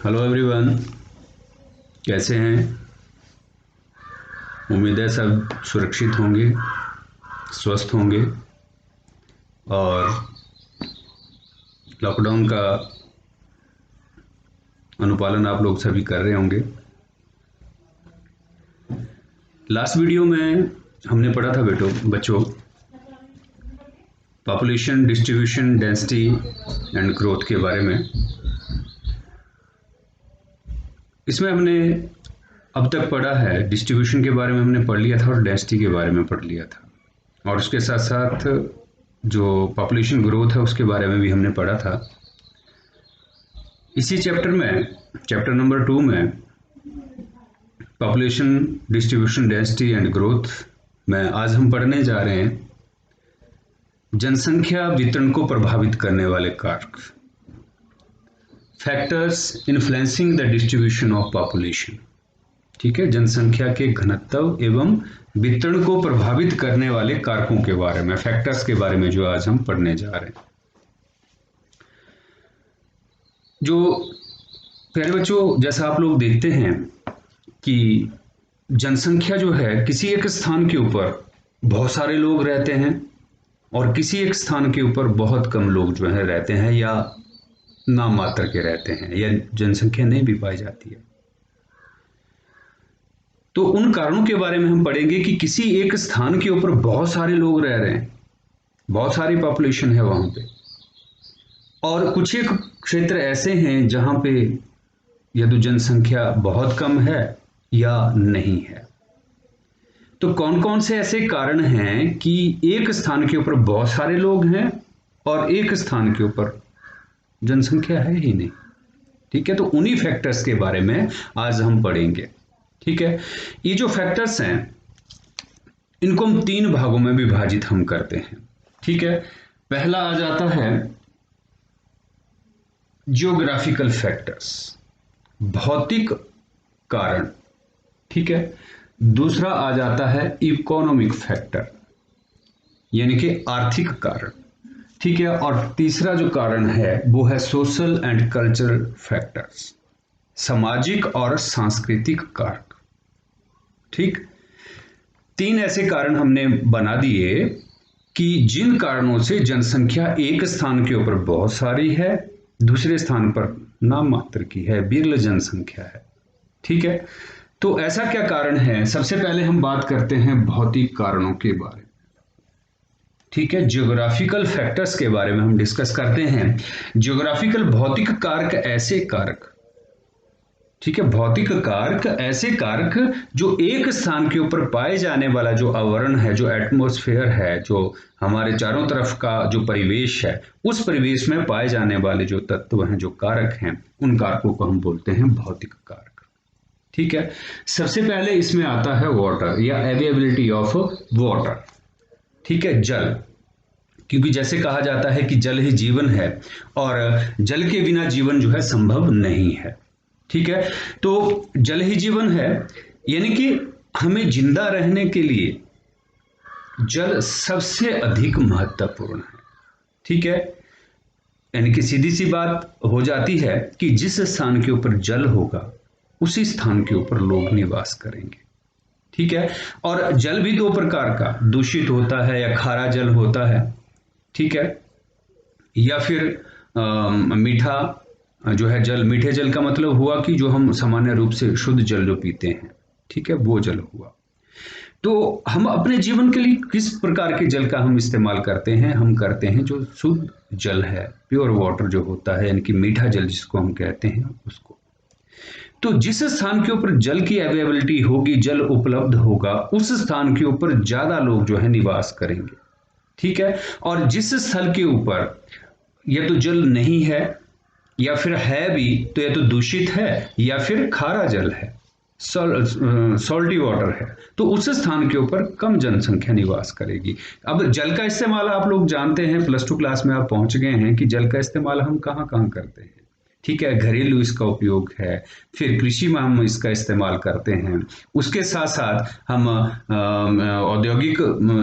Hello everyone, कैसे हैं। उम्मीद है सब सुरक्षित होंगे, स्वस्थ होंगे और लॉकडाउन का अनुपालन आप लोग सभी कर रहे होंगे। लास्ट वीडियो में हमने पढ़ा था बच्चों population distribution density and growth के बारे में। इसमें हमने अब तक पढ़ा है, डिस्ट्रीब्यूशन के बारे में हमने पढ़ लिया था और डेंसिटी के बारे में पढ़ लिया था, और उसके साथ साथ जो पॉपुलेशन ग्रोथ है उसके बारे में भी हमने पढ़ा था। इसी चैप्टर में, चैप्टर नंबर 2 में population distribution density and growth में आज हम पढ़ने जा रहे हैं जनसंख्या वितरण को प्रभावित करने वाले कारक, factors influencing the distribution of population. ठीक है, जनसंख्या के घनत्व एवं वितरण को प्रभावित करने वाले कारकों के बारे में, फैक्टर्स के बारे में जो आज हम पढ़ने जा रहे हैं। जो प्यारे बच्चों, जैसा आप लोग देखते हैं कि जनसंख्या जो है किसी एक स्थान के ऊपर बहुत सारे लोग रहते हैं और किसी एक स्थान के ऊपर बहुत कम लोग जो है रहते हैं या नाम मात्र के रहते हैं या जनसंख्या नहीं भी पाई जाती है। तो उन कारणों के बारे में हम पढ़ेंगे कि किसी एक स्थान के ऊपर बहुत सारे लोग रह रहे हैं, बहुत सारी पॉपुलेशन है वहां पे, और कुछ एक क्षेत्र ऐसे हैं जहां पे या तो जनसंख्या बहुत कम है या नहीं है। तो कौन कौन से ऐसे कारण हैं कि एक स्थान के ऊपर बहुत सारे लोग हैं और एक स्थान के ऊपर जनसंख्या है ही नहीं। ठीक है, तो उन्हीं फैक्टर्स के बारे में आज हम पढ़ेंगे। ठीक है, ये जो फैक्टर्स हैं इनको हम 3 भागों में विभाजित हम करते हैं। ठीक है, पहला आ जाता है जियोग्राफिकल फैक्टर्स, भौतिक कारण। ठीक है, दूसरा आ जाता है इकोनॉमिक फैक्टर यानी कि आर्थिक कारण। ठीक है, और तीसरा जो कारण है वो है सोशल एंड कल्चरल फैक्टर्स, सामाजिक और सांस्कृतिक कारक। ठीक, 3 ऐसे कारण हमने बना दिए कि जिन कारणों से जनसंख्या एक स्थान के ऊपर बहुत सारी है, दूसरे स्थान पर नाम मात्र की है, विरल जनसंख्या है। ठीक है, तो ऐसा क्या कारण है। सबसे पहले हम बात करते हैं भौतिक कारणों के बारे में। ठीक है, जियोग्राफिकल फैक्टर्स के बारे में हम डिस्कस करते हैं। जियोग्राफिकल भौतिक कारक ऐसे कारक, ठीक है, भौतिक कारक ऐसे कारक जो एक स्थान के ऊपर पाए जाने वाला जो आवरण है, जो एटमॉस्फेयर है, जो हमारे चारों तरफ का जो परिवेश है, उस परिवेश में पाए जाने वाले जो तत्व हैं, जो कारक हैं, उन कारकों को हम बोलते हैं भौतिक कारक। ठीक है, सबसे पहले इसमें आता है वाटर या अवेलेबिलिटी ऑफ वाटर। ठीक है, जल, क्योंकि जैसे कहा जाता है कि जल ही जीवन है और जल के बिना जीवन जो है संभव नहीं है। ठीक है, तो जल ही जीवन है, यानी कि हमें जिंदा रहने के लिए जल सबसे अधिक महत्वपूर्ण है। ठीक है, यानी कि सीधी सी बात हो जाती है कि जिस स्थान के ऊपर जल होगा उसी स्थान के ऊपर लोग निवास करेंगे। ठीक है, और जल भी 2 प्रकार का, दूषित होता है या खारा जल होता है। ठीक है, या फिर मीठा जो है जल, मीठे जल का मतलब हुआ कि जो हम सामान्य रूप से शुद्ध जल जो पीते हैं, ठीक है, वो जल हुआ। तो हम अपने जीवन के लिए किस प्रकार के जल का हम इस्तेमाल करते हैं। हम करते हैं जो शुद्ध जल है, प्योर वाटर जो होता है, यानी कि मीठा जल जिसको हम कहते हैं उसको। तो जिस स्थान के ऊपर जल की अवेलेबिलिटी होगी, जल उपलब्ध होगा, उस स्थान के ऊपर ज्यादा लोग जो है निवास करेंगे। ठीक है, और जिस स्थल के ऊपर या तो जल नहीं है या फिर है भी तो या तो दूषित है या फिर खारा जल है, सॉल्टी वाटर है, तो उस स्थान के ऊपर कम जनसंख्या निवास करेगी। अब जल का इस्तेमाल आप लोग जानते हैं, +2 क्लास में आप पहुंच गए हैं कि जल का इस्तेमाल हम कहाँ कहाँ करते हैं। ठीक है, घरेलू इसका उपयोग है, फिर कृषि में हम इसका इस्तेमाल करते हैं, उसके साथ साथ हम औद्योगिक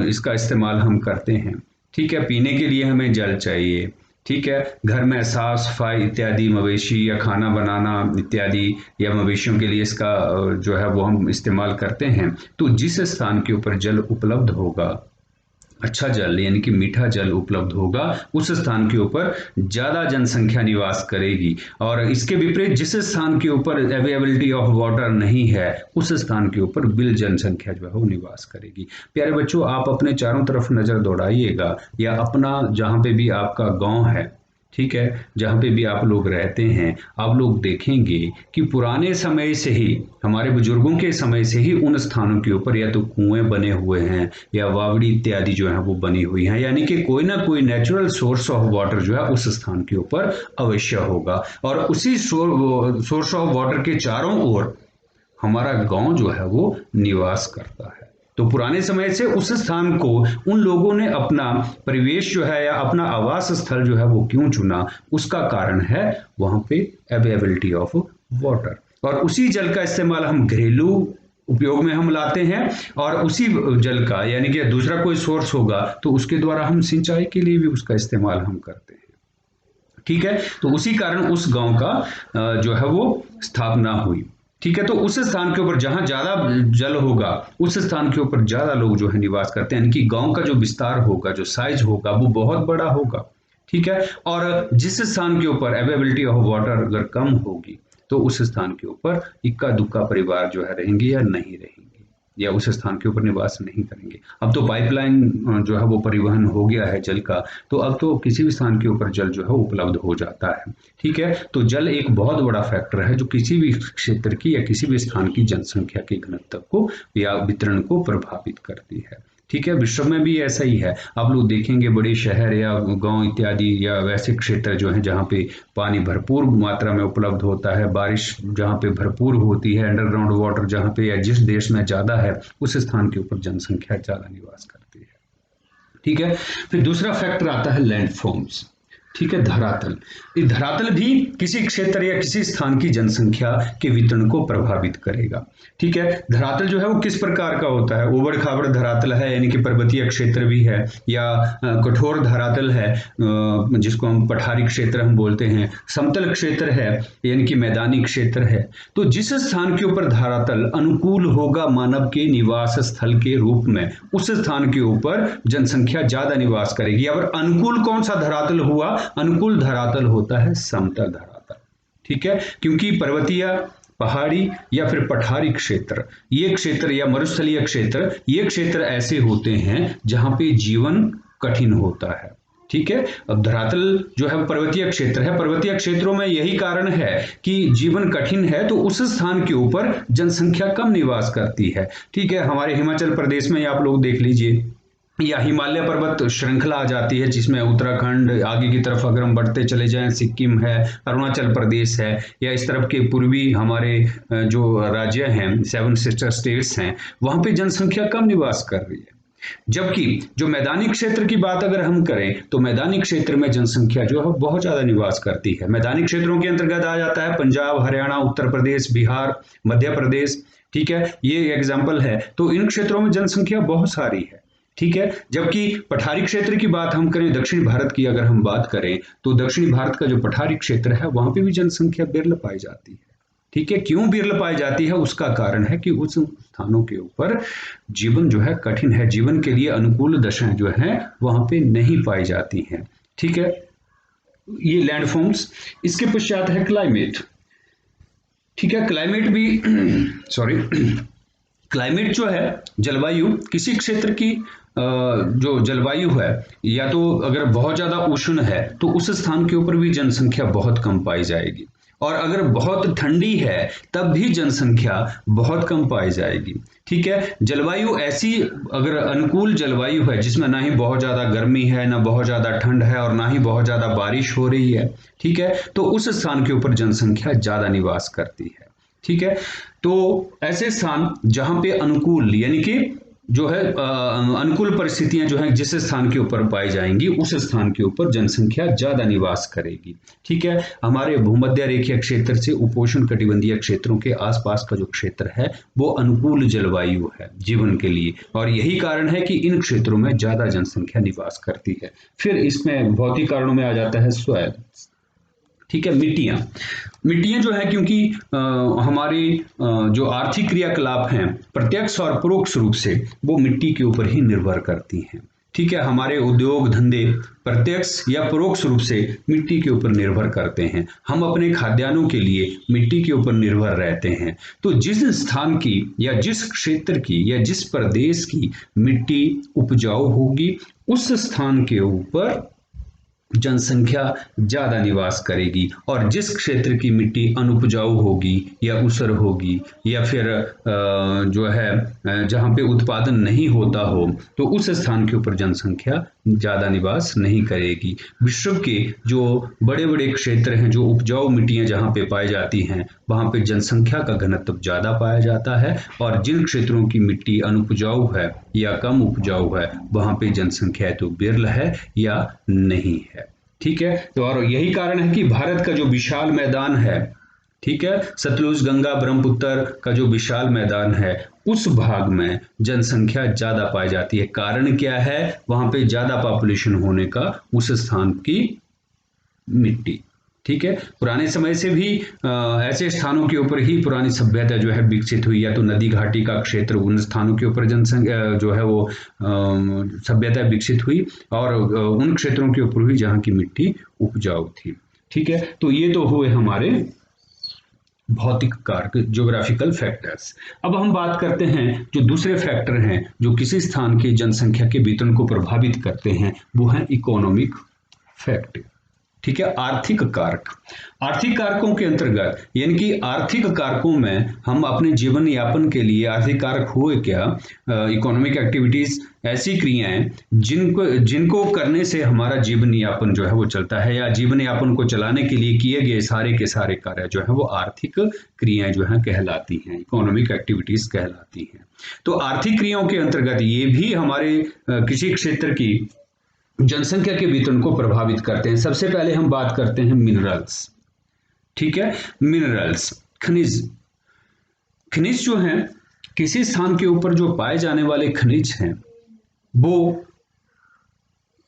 इसका इस्तेमाल हम करते हैं। ठीक है, पीने के लिए हमें जल चाहिए, ठीक है, घर में साफ सफाई इत्यादि, मवेशी या खाना बनाना इत्यादि, या मवेशियों के लिए इसका जो है वो हम इस्तेमाल करते हैं। तो जिस स्थान के ऊपर जल उपलब्ध होगा, अच्छा जल यानी कि मीठा जल उपलब्ध होगा, उस स्थान के ऊपर ज़्यादा जनसंख्या निवास करेगी। और इसके विपरीत जिस स्थान के ऊपर अवेलेबिलिटी ऑफ वाटर नहीं है, उस स्थान के ऊपर बिल जनसंख्या जो है वो निवास करेगी। प्यारे बच्चों, आप अपने चारों तरफ नज़र दौड़ाइएगा, या अपना जहाँ पे भी आपका गांव है, ठीक है, जहाँ पे भी आप लोग रहते हैं, आप लोग देखेंगे कि पुराने समय से ही, हमारे बुजुर्गों के समय से ही उन स्थानों के ऊपर या तो कुएं बने हुए हैं या वावड़ी इत्यादि जो है वो बनी हुई हैं, यानी कि कोई ना कोई नेचुरल सोर्स ऑफ वाटर जो है उस स्थान के ऊपर अवश्य होगा। और उसी सोर्स ऑफ वाटर के चारों ओर हमारा गांव जो है वो निवास करता है। तो पुराने समय से उस स्थान को उन लोगों ने अपना परिवेश जो है या अपना आवास स्थल जो है वो क्यों चुना, उसका कारण है वहां पे अवेलेबिलिटी ऑफ वाटर। और उसी जल का इस्तेमाल हम घरेलू उपयोग में हम लाते हैं, और उसी जल का यानी कि दूसरा कोई सोर्स होगा तो उसके द्वारा हम सिंचाई के लिए भी उसका इस्तेमाल हम करते हैं। ठीक है, तो उसी कारण उस गांव का जो है वो स्थापना हुई। ठीक है, तो उस स्थान के ऊपर जहां ज्यादा जल होगा, उस स्थान के ऊपर ज्यादा लोग जो है निवास करते हैं, यानी कि गांव का जो विस्तार होगा, जो साइज होगा, वो बहुत बड़ा होगा। ठीक है, और जिस स्थान के ऊपर अवेलेबिलिटी ऑफ वाटर अगर कम होगी, तो उस स्थान के ऊपर इक्का दुक्का परिवार जो है रहेंगे या नहीं रहेंगे, या उस स्थान के ऊपर निवास नहीं करेंगे। अब तो पाइपलाइन जो है वो परिवहन हो गया है जल का, तो अब तो किसी भी स्थान के ऊपर जल जो है उपलब्ध हो जाता है। ठीक है, तो जल एक बहुत बड़ा फैक्टर है जो किसी भी क्षेत्र की या किसी भी स्थान की जनसंख्या के घनत्व को या वितरण को प्रभावित करती है। ठीक है, विश्व में भी ऐसा ही है। आप लोग देखेंगे बड़े शहर या गांव इत्यादि या वैसे क्षेत्र जो हैं जहाँ पे पानी भरपूर मात्रा में उपलब्ध होता है, बारिश जहाँ पे भरपूर होती है, अंडरग्राउंड वाटर जहाँ पे या जिस देश में ज़्यादा है, उस स्थान के ऊपर जनसंख्या ज़्यादा निवास करती है। ठीक है, फिर दूसरा फैक्टर आता है लैंडफॉर्म्स। ठीक है, धरातल। ये धरातल भी किसी क्षेत्र या किसी स्थान की जनसंख्या के वितरण को प्रभावित करेगा। ठीक है, धरातल जो है वो किस प्रकार का होता है, उबड़ खाबड़ धरातल है यानी कि पर्वतीय क्षेत्र भी है, या कठोर धरातल है जिसको हम पठारी क्षेत्र हम बोलते हैं, समतल क्षेत्र है यानी कि मैदानी क्षेत्र है। तो जिस स्थान के ऊपर धरातल अनुकूल होगा मानव के निवास स्थल के रूप में, उस स्थान के ऊपर जनसंख्या ज्यादा निवास करेगी। और अनुकूल कौन सा धरातल हुआ? अनुकूल धरातल होता है समतल धरातल। ठीक है, क्योंकि पर्वतीय, पहाड़ी या फिर पठारी क्षेत्र, ये क्षेत्र या मरुस्थलीय क्षेत्र, ये क्षेत्र ऐसे होते हैं जहां पे जीवन कठिन होता है। ठीक है, अब धरातल जो है पर्वतीय क्षेत्र है, पर्वतीय क्षेत्रों में यही कारण है कि जीवन कठिन है, तो उस स्थान के ऊपर जनसंख्या कम निवास करती है। ठीक है, हमारे हिमाचल प्रदेश में आप लोग देख लीजिए, या हिमालय पर्वत श्रृंखला आ जाती है जिसमें उत्तराखंड, आगे की तरफ अगर हम बढ़ते चले जाएं सिक्किम है, अरुणाचल प्रदेश है, या इस तरफ के पूर्वी हमारे जो राज्य हैं, सेवन सिस्टर स्टेट्स हैं, वहां पे जनसंख्या कम निवास कर रही है। जबकि जो मैदानी क्षेत्र की बात अगर हम करें, तो मैदानी क्षेत्र में जनसंख्या जो है बहुत ज्यादा निवास करती है। मैदानी क्षेत्रों के अंतर्गत आ जाता है पंजाब, हरियाणा, उत्तर प्रदेश, बिहार, मध्य प्रदेश। ठीक है, ये एग्जाम्पल है। तो इन क्षेत्रों में जनसंख्या बहुत सारी है। ठीक है, जबकि पठारी क्षेत्र की बात हम करें, दक्षिण भारत की अगर हम बात करें, तो दक्षिणी भारत का जो पठारी क्षेत्र है वहां पे भी जनसंख्या विरल पाई जाती है। ठीक है, क्यों विरल पाई जाती है? उसका कारण है कि उस स्थानों के ऊपर जीवन जो है कठिन है, जीवन के लिए अनुकूल दशाएं जो है वहां पे नहीं पाई जाती हैं। ठीक है, ये लैंडफॉर्म्स। इसके पश्चात है क्लाइमेट। ठीक है, क्लाइमेट भी सॉरी क्लाइमेट जो है, जलवायु, किसी क्षेत्र की जो जलवायु है, या तो अगर बहुत ज्यादा उष्ण है तो उस स्थान के ऊपर भी जनसंख्या बहुत कम पाई जाएगी, और अगर बहुत ठंडी है तब भी जनसंख्या बहुत कम पाई जाएगी। ठीक है, जलवायु ऐसी, अगर अनुकूल जलवायु है जिसमें ना ही बहुत ज्यादा गर्मी है, ना बहुत ज्यादा ठंड है, और ना ही बहुत ज्यादा बारिश हो रही है, ठीक है, तो उस स्थान के ऊपर जनसंख्या ज्यादा निवास करती है। ठीक है, तो ऐसे स्थान जहां पे अनुकूल यानी कि जो है अनुकूल परिस्थितियां जो है जिस स्थान के ऊपर पाई जाएंगी उस स्थान के ऊपर जनसंख्या ज्यादा निवास करेगी। ठीक है, हमारे भूमध्य रेखीय क्षेत्र से उपोष्ण कटिबंधीय क्षेत्रों के आसपास का जो क्षेत्र है वो अनुकूल जलवायु है जीवन के लिए, और यही कारण है कि इन क्षेत्रों में ज्यादा जनसंख्या निवास करती है। फिर इसमें भौतिक कारणों में आ जाता है सॉइल। ठीक है, मिट्टियां मिट्टियां जो है क्योंकि हमारे जो आर्थिक क्रियाकलाप हैं प्रत्यक्ष और परोक्ष रूप से वो मिट्टी के ऊपर ही निर्भर करती हैं। ठीक है, हमारे उद्योग धंधे प्रत्यक्ष या परोक्ष रूप से मिट्टी के ऊपर निर्भर करते हैं। हम अपने खाद्यान्नों के लिए मिट्टी के ऊपर निर्भर रहते हैं। तो जिस स्थान की या जिस क्षेत्र की या जिस प्रदेश की मिट्टी उपजाऊ होगी उस स्थान के ऊपर जनसंख्या ज्यादा निवास करेगी, और जिस क्षेत्र की मिट्टी अनुपजाऊ होगी या ऊसर होगी या फिर जो है जहाँ पे उत्पादन नहीं होता हो तो उस स्थान के ऊपर जनसंख्या ज्यादा निवास नहीं करेगी। विश्व के जो बड़े बड़े क्षेत्र हैं, जो उपजाऊ मिट्टियां जहाँ पे पाई जाती हैं वहाँ पे जनसंख्या का घनत्व ज्यादा पाया जाता है, और जिन क्षेत्रों की मिट्टी अनुपजाऊ है या कम उपजाऊ है वहाँ पे जनसंख्या तो विरल है या नहीं है। ठीक है, तो और यही कारण है कि भारत का जो विशाल मैदान है, ठीक है, सतलुज गंगा ब्रह्मपुत्र का जो विशाल मैदान है उस भाग में जनसंख्या ज्यादा पाई जाती है। कारण क्या है? वहां पे ज्यादा पॉपुलेशन होने का उस स्थान की मिट्टी। ठीक है, पुराने समय से भी ऐसे स्थानों के ऊपर ही पुरानी सभ्यता जो है विकसित हुई, या तो नदी घाटी का क्षेत्र उन स्थानों के ऊपर जनसंख्या जो है वो सभ्यता विकसित हुई, और उन क्षेत्रों के ऊपर हुई जहाँ की मिट्टी उपजाऊ थी। ठीक है, तो ये तो हुए हमारे भौतिक कारक, ज्योग्राफिकल फैक्टर्स। अब हम बात करते हैं जो दूसरे फैक्टर हैं जो किसी स्थान की जनसंख्या के वितरण को प्रभावित करते हैं, वो है इकोनॉमिक फैक्टर। ठीक है, आर्थिक कारक। आर्थिक कारकों के अंतर्गत यानी कि आर्थिक कारकों में हम अपने जीवन यापन के लिए आर्थिक कारक हुए क्या? इकोनॉमिक एक्टिविटीज ऐसी क्रियाएं जिनको करने से हमारा जीवन यापन जो है वो चलता है, या जीवन यापन को चलाने के लिए किए गए सारे के सारे कार्य जो है वो आर्थिक क्रियाएं जो है कहलाती हैं, इकोनॉमिक एक्टिविटीज कहलाती हैं। तो आर्थिक क्रियाओं के अंतर्गत ये भी हमारे किसी क्षेत्र की जनसंख्या के वितरण को प्रभावित करते हैं। सबसे पहले हम बात करते हैं मिनरल्स। ठीक है, मिनरल्स, खनिज। खनिज जो हैं किसी स्थान के ऊपर जो पाए जाने वाले खनिज हैं वो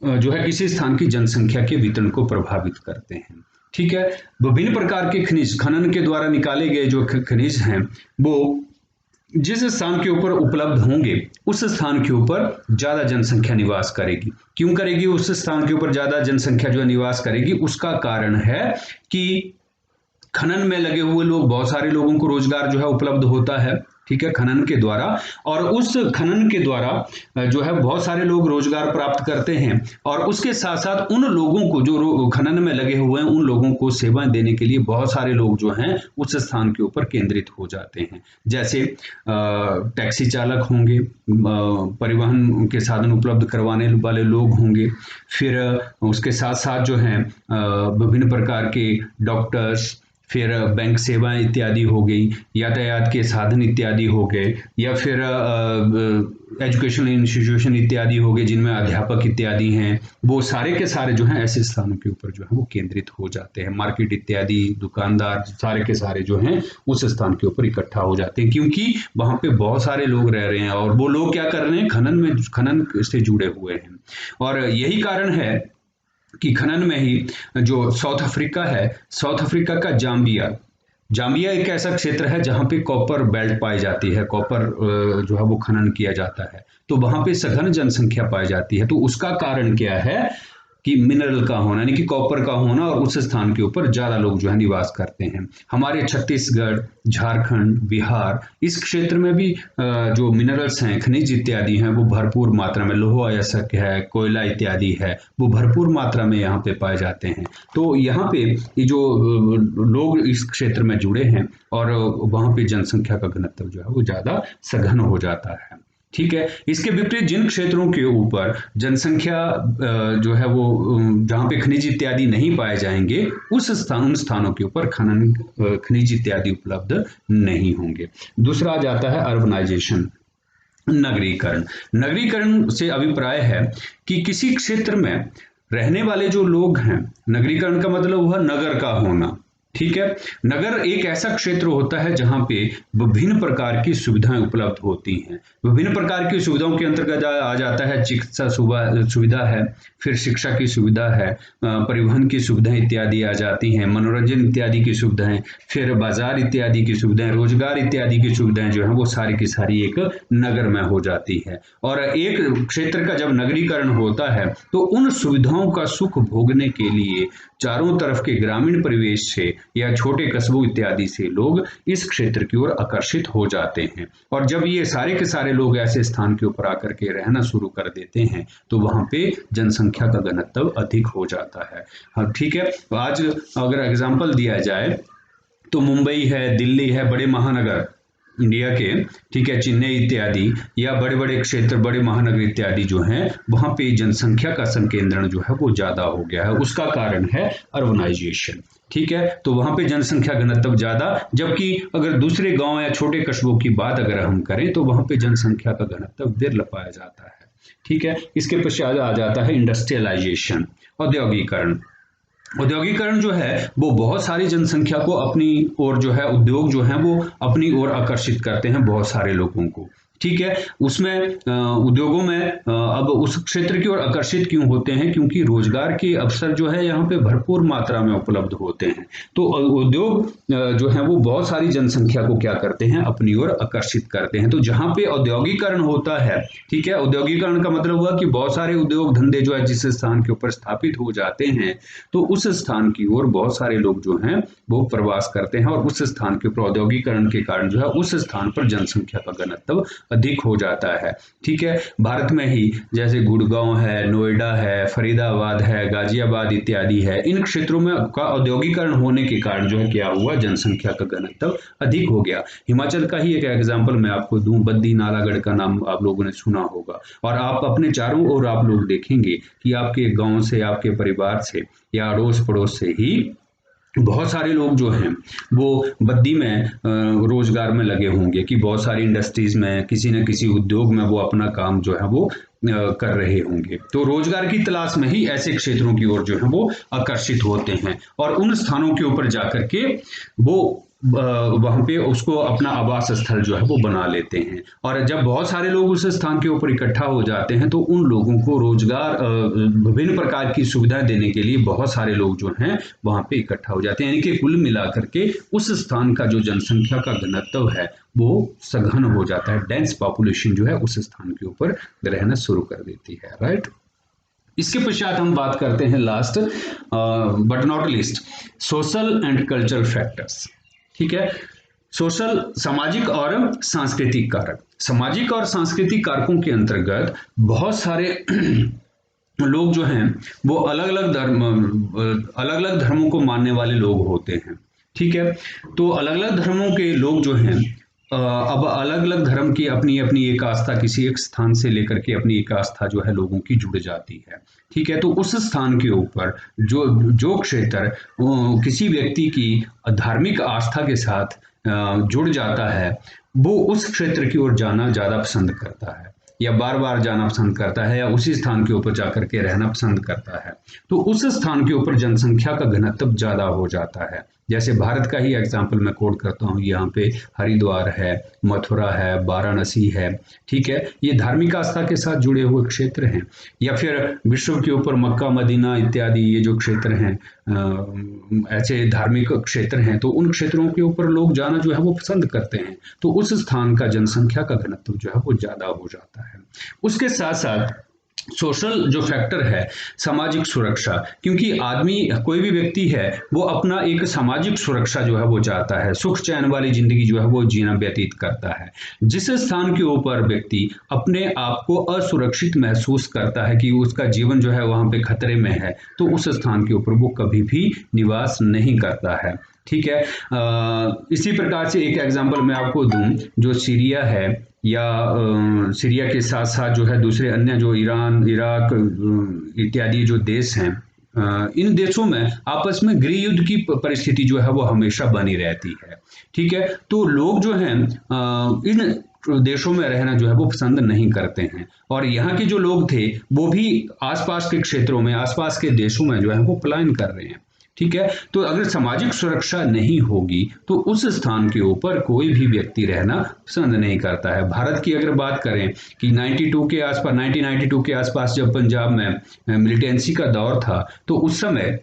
जो है किसी स्थान की जनसंख्या के वितरण को प्रभावित करते हैं। ठीक है, विभिन्न प्रकार के खनिज खनन के द्वारा निकाले गए जो खनिज हैं वो जिस स्थान के ऊपर उपलब्ध होंगे उस स्थान के ऊपर ज्यादा जनसंख्या निवास करेगी। क्यों करेगी उस स्थान के ऊपर ज्यादा जनसंख्या जो निवास करेगी? उसका कारण है कि खनन में लगे हुए लोग, बहुत सारे लोगों को रोजगार जो है उपलब्ध होता है। ठीक है, खनन के द्वारा, और उस खनन के द्वारा जो है बहुत सारे लोग रोजगार प्राप्त करते हैं, और उसके साथ साथ उन लोगों को जो खनन में लगे हुए हैं उन लोगों को सेवाएं देने के लिए बहुत सारे लोग जो हैं उस स्थान के ऊपर केंद्रित हो जाते हैं। जैसे टैक्सी चालक होंगे, परिवहन के साधन उपलब्ध करवाने वाले लोग होंगे, फिर उसके साथ साथ जो है विभिन्न प्रकार के डॉक्टर्स, फिर बैंक सेवाएं इत्यादि हो गई, यातायात के साधन इत्यादि हो गए, या फिर एजुकेशनल इंस्टीट्यूशन इत्यादि हो गए जिनमें अध्यापक इत्यादि हैं। वो सारे के सारे जो हैं ऐसे स्थानों के ऊपर जो है वो केंद्रित हो जाते हैं। मार्केट इत्यादि, दुकानदार, सारे के सारे जो हैं उस स्थान के ऊपर इकट्ठा हो जाते हैं, क्योंकि वहां पे बहुत सारे लोग रह रहे हैं और वो लोग क्या कर रहे हैं? खनन से जुड़े हुए हैं। और यही कारण है कि खनन में ही जो साउथ अफ्रीका है, साउथ अफ्रीका का जाम्बिया एक ऐसा क्षेत्र है जहां पे कॉपर बेल्ट पाई जाती है, कॉपर जो है वो खनन किया जाता है, तो वहां पे सघन जनसंख्या पाई जाती है। तो उसका कारण क्या है कि मिनरल का होना, यानी कि कॉपर का होना, और उस स्थान के ऊपर ज्यादा लोग जो है निवास करते हैं। हमारे छत्तीसगढ़, झारखंड, बिहार, इस क्षेत्र में भी जो मिनरल्स हैं, खनिज इत्यादि हैं, वो भरपूर मात्रा में, लोहा अयस्क है, कोयला इत्यादि है, वो भरपूर मात्रा में यहाँ पे पाए जाते हैं। तो यहाँ पे ये जो लोग इस क्षेत्र में जुड़े हैं और वहाँ पे जनसंख्या का घनत्व जो है वो ज्यादा सघन हो जाता है। ठीक है, इसके विपरीत जिन क्षेत्रों के ऊपर जनसंख्या जो है वो जहाँ पे खनिज इत्यादि नहीं पाए जाएंगे उन स्थानों के ऊपर खनिज इत्यादि उपलब्ध नहीं होंगे। दूसरा आ जाता है अर्बनाइजेशन। नगरीकरण। नगरीकरण से अभिप्राय है कि किसी क्षेत्र में रहने वाले जो लोग हैं, नगरीकरण का मतलब हुआ नगर का होना, ठीक है। नगर एक ऐसा क्षेत्र होता है जहां पे विभिन्न प्रकार की सुविधाएं उपलब्ध होती हैं। विभिन्न प्रकार की सुविधाओं के अंतर्गत आ जाता है चिकित्सा सुविधा है, फिर शिक्षा की सुविधा है, परिवहन की सुविधाएं इत्यादि आ जाती हैं, मनोरंजन इत्यादि की सुविधाएं, फिर बाजार इत्यादि की सुविधाएं, रोजगार इत्यादि की सुविधाएं जो है वो सारी की सारी एक नगर में हो जाती है। और एक क्षेत्र का जब नगरीकरण होता है तो उन सुविधाओं का सुख भोगने के लिए चारों तरफ के ग्रामीण परिवेश से या छोटे कस्बों इत्यादि से लोग इस क्षेत्र की ओर आकर्षित हो जाते हैं। और जब ये सारे के सारे लोग ऐसे स्थान के ऊपर आकर के रहना शुरू कर देते हैं तो वहां पे जनसंख्या का घनत्व अधिक हो जाता है। हाँ, ठीक है। तो आज अगर एग्जाम्पल दिया जाए तो मुंबई है, दिल्ली है, बड़े महानगर इंडिया के, ठीक है, चेन्नई इत्यादि, या बड़े बड़े क्षेत्र, बड़े महानगर इत्यादि जो हैं वहां पे जनसंख्या का संकेंद्रण जो है वो ज्यादा हो गया है। उसका कारण है अर्बनाइजेशन, ठीक है। तो वहां पे जनसंख्या घनत्व ज्यादा, जबकि अगर दूसरे गांव या छोटे कस्बों की बात अगर हम करें तो वहां पे जनसंख्या का घनत्व विरल पाया जाता है, ठीक है। इसके पश्चात आ जाता है इंडस्ट्रियलाइजेशन, औद्योगिकरण। औद्योगिकरण जो है वो बहुत सारी जनसंख्या को अपनी ओर जो है, उद्योग जो है वो अपनी ओर आकर्षित करते हैं बहुत सारे लोगों को, ठीक है। उसमें उद्योगों में अब उस क्षेत्र की ओर आकर्षित क्यों होते हैं, क्योंकि रोजगार के अवसर जो है यहाँ पे भरपूर मात्रा में उपलब्ध होते हैं। तो उद्योग जो है वो बहुत सारी जनसंख्या को क्या करते हैं, अपनी ओर आकर्षित करते हैं। तो जहाँ पे औद्योगिकरण होता है, ठीक है, औद्योगिकरण का मतलब हुआ कि बहुत सारे उद्योग धंधे जो है जिस स्थान के ऊपर स्थापित हो जाते हैं तो उस स्थान की ओर बहुत सारे लोग जो हैं वो प्रवास करते हैं, और उस स्थान के ऊपर औद्योगिकरण के कारण जो है उस स्थान पर जनसंख्या का घनत्व अधिक हो जाता है, ठीक है। भारत में ही जैसे गुड़गांव है, नोएडा है, फरीदाबाद है, गाजियाबाद इत्यादि है, इन क्षेत्रों में का औद्योगिकरण होने के कारण जो है क्या हुआ, जनसंख्या का घनत्व अधिक हो गया। हिमाचल का ही एक एग्जाम्पल मैं आपको दूं, बद्दी नालागढ़ का नाम आप लोगों ने सुना होगा, और आप अपने चारों ओर आप लोग देखेंगे कि आपके गांव से, आपके परिवार से या अड़ोस पड़ोस से ही बहुत सारे लोग जो हैं वो बद्दी में रोजगार में लगे होंगे, कि बहुत सारी इंडस्ट्रीज में किसी न किसी उद्योग में वो अपना काम जो है वो कर रहे होंगे। तो रोजगार की तलाश में ही ऐसे क्षेत्रों की ओर जो है वो आकर्षित होते हैं, और उन स्थानों के ऊपर जाकर के वो वहां पे उसको अपना आवास स्थल जो है वो बना लेते हैं। और जब बहुत सारे लोग उस स्थान के ऊपर इकट्ठा हो जाते हैं तो उन लोगों को रोजगार, विभिन्न प्रकार की सुविधाएं देने के लिए बहुत सारे लोग जो हैं वहां पे इकट्ठा हो जाते हैं, यानी कि कुल मिलाकर के उस स्थान का जो जनसंख्या का घनत्व है वो सघन हो जाता है। डेंस पॉपुलेशन जो है उस स्थान के ऊपर रहना शुरू कर देती है, राइट। इसके पश्चात हम बात करते हैं last but not least, social and cultural factors, ठीक है। सोशल, सामाजिक और सांस्कृतिक कारक। सामाजिक और सांस्कृतिक कारकों के अंतर्गत बहुत सारे लोग जो हैं वो अलग अलग धर्मों को मानने वाले लोग होते हैं, ठीक है। तो अलग अलग धर्मों के लोग जो हैं अब अलग अलग धर्म की अपनी अपनी एक आस्था, किसी एक स्थान से लेकर के अपनी एक आस्था जो है लोगों की जुड़ जाती है, ठीक है। तो उस स्थान के ऊपर जो जो क्षेत्र किसी व्यक्ति की धार्मिक आस्था के साथ जुड़ जाता है वो उस क्षेत्र की ओर जाना ज्यादा पसंद करता है, या बार बार जाना पसंद करता है, या उसी स्थान के ऊपर जाकर के रहना पसंद करता है। तो उस स्थान के ऊपर जनसंख्या का घनत्व ज्यादा हो जाता है। जैसे भारत का ही एग्जाम्पल मैं कोट करता हूँ, यहाँ पे हरिद्वार है, मथुरा है, वाराणसी है, ठीक है, ये धार्मिक आस्था के साथ जुड़े हुए क्षेत्र हैं। या फिर विश्व के ऊपर मक्का, मदीना इत्यादि ये जो क्षेत्र हैं, ऐसे धार्मिक क्षेत्र हैं, तो उन क्षेत्रों के ऊपर लोग जाना जो है वो पसंद करते हैं। तो उस स्थान का जनसंख्या का घनत्व जो है वो ज्यादा हो जाता है। उसके साथ साथ सोशल जो फैक्टर है, सामाजिक सुरक्षा, क्योंकि आदमी, कोई भी व्यक्ति है वो अपना एक सामाजिक सुरक्षा जो है वो चाहता है, सुख चैन वाली जिंदगी जो है वो जीना व्यतीत करता है। जिस स्थान के ऊपर व्यक्ति अपने आप को असुरक्षित महसूस करता है कि उसका जीवन जो है वहां पे खतरे में है, तो उस स्थान के ऊपर वो कभी भी निवास नहीं करता है, ठीक है। इसी प्रकार से एक एग्जांपल मैं आपको दूं, जो सीरिया है, या सीरिया के साथ साथ जो है दूसरे अन्य जो ईरान, इराक इत्यादि जो देश हैं, इन देशों में आपस में गृह युद्ध की परिस्थिति जो है वो हमेशा बनी रहती है, ठीक है। तो लोग जो हैं इन देशों में रहना जो है वो पसंद नहीं करते हैं, और यहाँ के जो लोग थे वो भी आसपास के क्षेत्रों में, आसपास के देशों में जो है वो पलायन कर रहे हैं। ठीक है, तो अगर सामाजिक सुरक्षा नहीं होगी तो उस स्थान के ऊपर कोई भी व्यक्ति रहना पसंद नहीं करता है। भारत की अगर बात करें कि 92 के आसपास, 1992 के आसपास जब पंजाब में मिलिटेंसी का दौर था, तो उस समय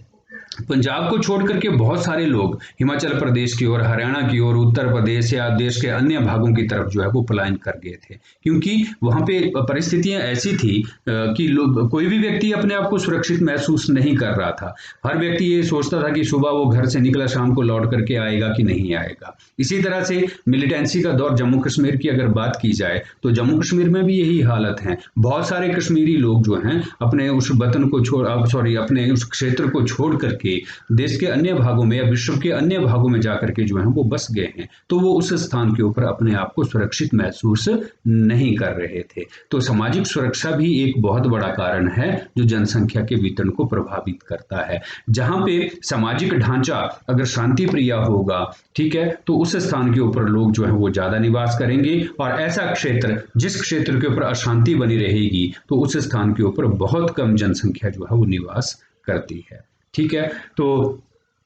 पंजाब को छोड़ करके बहुत सारे लोग हिमाचल प्रदेश की ओर, हरियाणा की ओर, उत्तर प्रदेश या देश के अन्य भागों की तरफ जो है वो पलायन कर गए थे, क्योंकि वहां पे परिस्थितियां ऐसी थी कि लोग, कोई भी व्यक्ति अपने आप को सुरक्षित महसूस नहीं कर रहा था। हर व्यक्ति ये सोचता था कि सुबह वो घर से निकला, शाम को लौट करके आएगा कि नहीं आएगा। इसी तरह से मिलिटेंसी का दौर जम्मू कश्मीर की अगर बात की जाए तो जम्मू कश्मीर में भी यही हालत है। बहुत सारे कश्मीरी लोग जो हैं अपने उस वतन को छोड़, सॉरी, अपने उस क्षेत्र को छोड़ करके देश के अन्य भागों में या विश्व के अन्य भागों में जाकर के जो है वो बस गए हैं, तो वो उस स्थान के ऊपर अपने आप को सुरक्षित महसूस नहीं कर रहे थे। तो सामाजिक सुरक्षा भी एक बहुत बड़ा कारण है जो जनसंख्या के वितरण को प्रभावित करता है। जहां पे सामाजिक ढांचा अगर शांति प्रिय होगा, ठीक है, तो उस स्थान के ऊपर लोग जो है वो ज्यादा निवास करेंगे, और ऐसा क्षेत्र, जिस क्षेत्र के ऊपर अशांति बनी रहेगी, तो उस स्थान के ऊपर बहुत कम जनसंख्या जो है वो निवास करती है। ठीक है, तो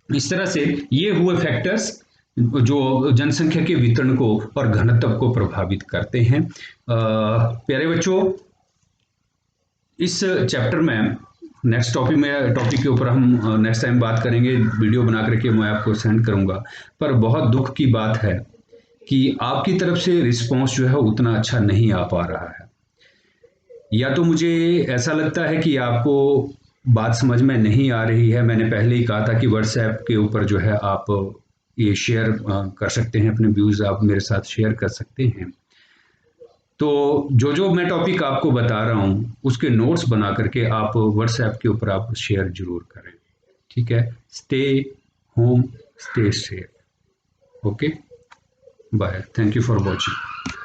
इस तरह से ये हुए फैक्टर्स जो जनसंख्या के वितरण को और घनत्व को प्रभावित करते हैं। प्यारे बच्चों, इस चैप्टर में नेक्स्ट टॉपिक के ऊपर हम नेक्स्ट टाइम बात करेंगे, वीडियो बना करके मैं आपको सेंड करूंगा। पर बहुत दुख की बात है कि आपकी तरफ से रिस्पॉन्स जो है उतना अच्छा नहीं आ पा रहा है। या तो मुझे ऐसा लगता है कि आपको बात समझ में नहीं आ रही है। मैंने पहले ही कहा था कि व्हाट्सएप के ऊपर जो है आप ये शेयर कर सकते हैं, अपने व्यूज आप मेरे साथ शेयर कर सकते हैं। तो जो जो मैं टॉपिक आपको बता रहा हूँ उसके नोट्स बना करके आप व्हाट्सएप के ऊपर आप शेयर जरूर करें। ठीक है, stay home, stay safe. Okay, bye, thank you for watching.